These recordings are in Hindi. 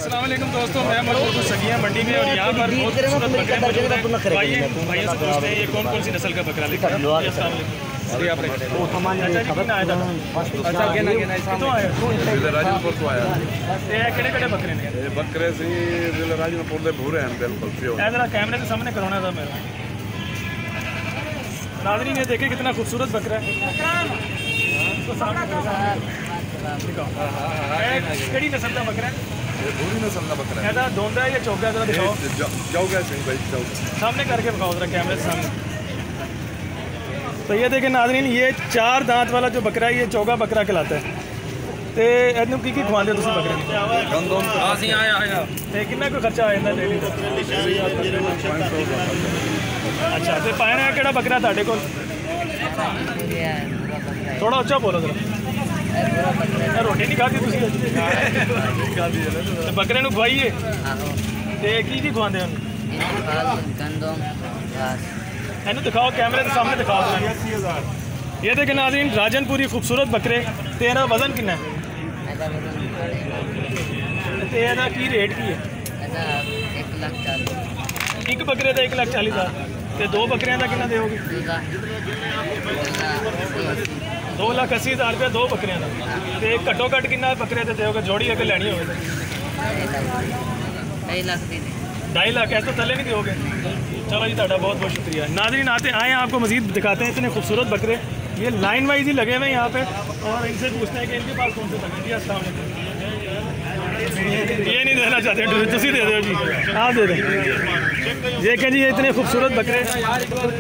अस्सलाम वालेकुम दोस्तों, मैं मौजूद हूँ सगिया मंडी में और यहाँ पर बहुत खूबसूरत बकरे मौजूद हैं। भाइयों से पूछते हैं ये कौन कौन सी नस्ल का बकरा लेकर आए? अस्सलाम वालेकुम। बकरे ने बकरे से राजनपुर के भूरे हैं बिल्कुल जरा कैमरे के सामने करवाना था मेरा। नाज़रीन ये देखे कितना खूबसूरत बकरा है। केड़ी नस्ल का बकरा है? भूरी नस्ल का बकरा है। धोंदा है या चौका? जरा दिखाओ चौका सिंह भाई, चौका सामने करके दिखाओ जरा कैमरे के सामने। तो ये देखें नाज़रीन, ये 4 दांत वाला जो बकरा है ये चौगा बकरा कहलाता है। तो इनू की खवाते तुम बकरे कितना कोई खर्चा आ जाता डेली? अच्छा, तो पाना है केड़ा बकरा ताड़े को? थोड़ा उच्चा बोलो जरा। रोटी नहीं खाती तुम? बकरे नू खवाइए की खवाते हैं? इन्हें दिखाओ कैमरे के सामने दिखाओ। ये देखें नाज़रीन, राजनपुरी खूबसूरत बकरे। तेरा वजन कितना है? तेरा की रेट की है? 1,40,000। एक बकरे का 1,40,000। तो 2 बकरियां का कितना दोगे? 2,80,000 रुपया 2 बकरियां का। तो एक घट्टो घट्ट कितना बकरे का दोगे जोड़ी अगर लैनी हो? 2.5 लाख। ऐसा थले नहीं दोगे? चलो जी, बहुत बहुत शुक्रिया। नाज़रीन आते आए आपको मज़ीद दिखाते हैं इतने खूबसूरत बकरे। ये लाइन वाइज ही लगे हुए हैं यहाँ पे और इनसे पूछते हैं कि इनके पास कौन से बकरे? जी अस्सलाम वालेकुम। ये नहीं देना चाहते तुम दे दो जी। हाँ दे दें। ये क्या जी, ये इतने खूबसूरत बकरे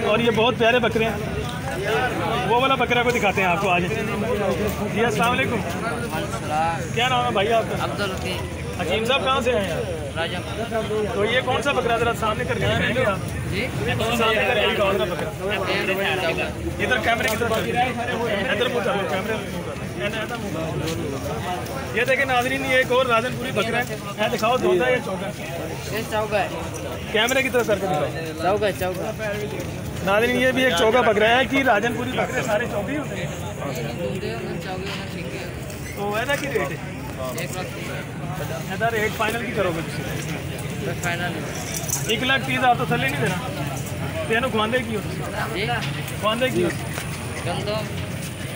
और ये बहुत प्यारे बकरे हैं। वो वाला बकरा को दिखाते हैं आपको आज। जी अस्सलाम वालेकुम। क्या नाम है भाई आपका? अब्दुल हकीम साहब। कहाँ से हैं यार? तो ये कौन सा बकरा? जरा सामने करके दिखाएंगे आप? सामने करके दिखाओ ना बकरा। इधर कैमरे की तरफ इधर मुँह कर लो, कैमरे ये देखें नाज़रीन, ये एक और राजनपुरी बकरा है। दिखाओ धोता है या चौका? चौका है। कैमरे की तरफ करके दिखाओ। चौका। नाज़रीन ये भी एक चौका बकरा है कि राजनपुरी बकरे सारे चौके ही होते हैं। तो ऐसा की रेट है? 1,00,000 रेट फाइनल की करोगे? 1,30,000 तो थले नहीं देना। तेन खुआंदे की हो? खुआंदे की हो?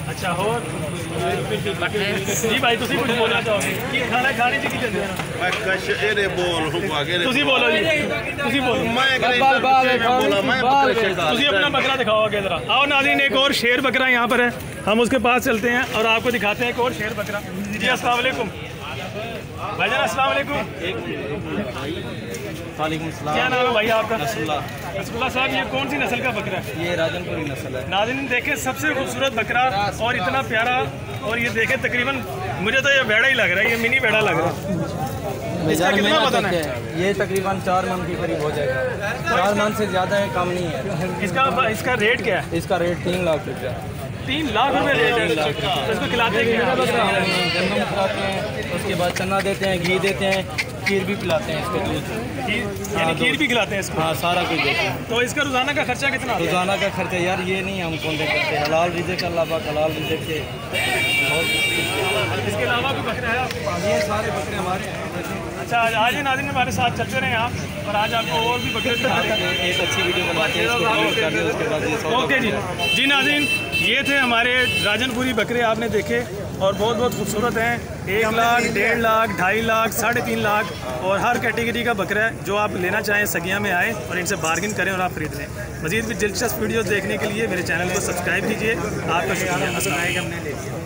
अच्छा हो जी भाई, तुसी कुछ बोलना चाहोगे कि खाना खाने की चीज़ है? तुसी बोलो जी, तुसी बोलो। तुसी अपना बकरा दिखाओ आगे जरा। आओ नाज़रीन, एक और शेर बकरा यहाँ पर है, हम उसके पास चलते हैं और आपको दिखाते हैं एक और शेर बकरा। जी अस्सलाम वालेकुम भाईजान। अस्सलाम वालेकुम। क्या नाम है भाई आपका? रसूलुल्लाह साहब, ये कौन सी नस्ल का बकरा है? ये राजनपुरी नस्ल है। नाज़रीन देखें, सबसे खूबसूरत बकरा और इतना प्यारा। और ये देखें तकरीबन मुझे तो ये भेड़ा ही लग रहा है, ये मिनी भेड़ा लग रहा है। इसका कितना वजन है? ये तकरीबन 4 मन के करीब हो जाएगा। 4 मन से ज़्यादा है, कम नहीं है। इसका रेट क्या है? इसका रेट 3 लाख रुपया। 3 लाख रुपये रेट है। इसको खिलाते हैं? गंदम खिलाते हैं, उसके बाद चना देते हैं, घी देते हैं, खीर भी पिलाते हैं इसको, दूध यानी खीर भी खिलाते हैं इसको? हाँ, सारा कुछ देते हैं। तो इसका रोज़ाना का खर्चा कितना? रोज़ाना का खर्चा यार ये नहीं हम कौन दे करते। हलाल रिज़्क़ अल्लाह पाक हलाल रिज़्क़ से। इसके अलावा भी बकरे हैं आपके पास? ये सारे बकरे हमारे हैं। अच्छा, आज ही नाज़रीन हमारे साथ चलते रहे आप और आज आपको और भी बकरे दिखा रहे हैं। एक अच्छी वीडियो बनाते हैं, उसके बाद ओके जी। जी नाज़रीन, ये थे हमारे राजनपुरी बकरे, आपने देखे और बहुत बहुत खूबसूरत हैं। 1 लाख, 1.5 लाख, 2.5 लाख, 3.5 लाख और हर कैटेगरी का बकरा है। जो आप लेना चाहें सगिया में आएँ और इनसे बार्गिन करें और आप खरीद लें। मज़ीद भी दिलचस्प वीडियोज़ देखने के लिए मेरे चैनल को सब्सक्राइब कीजिए। आपका शुक्रिया। हमने ले लिया।